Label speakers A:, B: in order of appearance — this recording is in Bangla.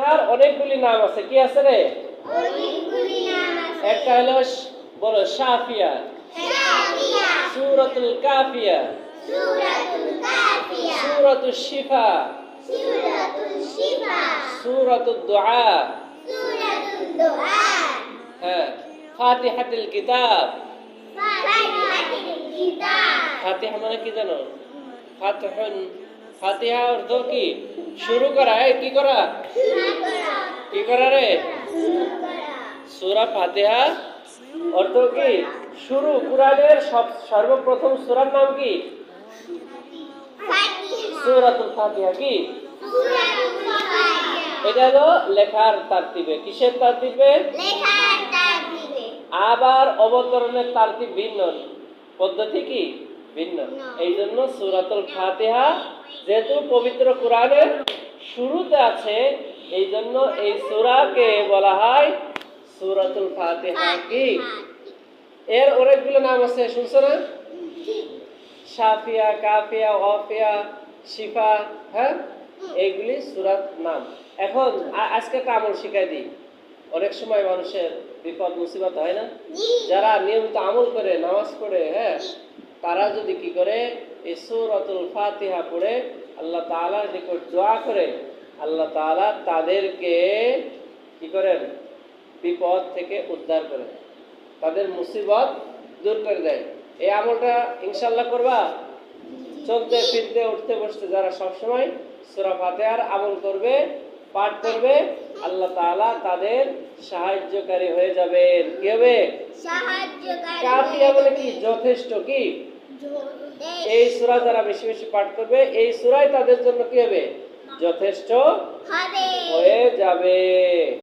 A: আর অনেকগুলি নাম আছে। কি আছে রে?
B: অনেকগুলি নাম আছে।
A: একটা হলো বলো শাফিয়া,
B: শাফিয়া,
A: সূরাতুল কাফিয়া,
B: সূরাতুল কাফিয়া,
A: সূরাতুশ শিফা,
B: সূরাতুল শিফা,
A: সূরাতুদ দুআ,
B: সূরাতুল দুআ,
A: হ্যাঁ, ফাতিহাতুল কিতাব।
B: ফাতিহাতুল কিতাব।
A: ফাতিহা মানে কি জানো? ফাতহুন, ফাতিহা অর্থ কি? শুরু করা। কি করা?
B: শুরু করা,
A: কি করা রে?
B: শুরু করা।
A: সূরা ফাতিহা অর্থ কি? শুরু। কোরআনের সর্বপ্রথম সূরার নাম কি?
B: ফাতিহা,
A: সূরাতুল ফাতিহা। কি
B: সূরাতুল ফাতিহা।
A: এটা হলো লেখার তারতিবে। কিসের তারতিবে?
B: লেখার তারতিবে।
A: আবার অবতরণের তারতিব ভিন্ন, পদ্ধতি কি ভিন্ন। এই জন্য সূরাতুল ফাতিহা যেহেতু পবিত্র কোরআনের শুরুতে আছে, এই জন্য এই সূরাকে বলা হয় সূরাতুল ফাতিহা। কি এর অনেকগুলো নাম আছে, শুনছো না? শাফিয়া, কাফিয়া, ওয়াফিয়া, শিফা, হ্যাঁ, এইগুলি সূরার নাম। এখন আজকে একটা আমল শিখাই দিই। অনেক সময় মানুষের বিপদ মুসিবত হয় না? যারা নিয়মিত আমল করে, নামাজ পড়ে, হ্যাঁ, তারা যদি কি করে এই সূরাতুল ফাতিহা পড়ে আল্লাহ তাআলার নিকট দোয়া করে, আল্লাহ তাআলা তাদেরকে কি করেন? বিপদ থেকে উদ্ধার করেন, তাদের মুসিবত দূর করে দেয়। এই আমলটা ইনশাআল্লাহ করবা। চলতে ফিরতে উঠতে বসতে যারা সবসময় সূরা ফাতিহার আমল করবে, পাঠ করবে, আল্লাহ তাআলা তাদের সাহায্যকারী হয়ে যাবেন। কি হবে?
B: সাহায্যকারী।
A: কাফিয়া বলে কি? যথেষ্ট। কি এই সূরা যারা বেশি বেশি পাঠ করবে, এই সূরাই তাদের জন্য কি হবে? যথেষ্ট
B: হবে।
A: হয়ে যাবে।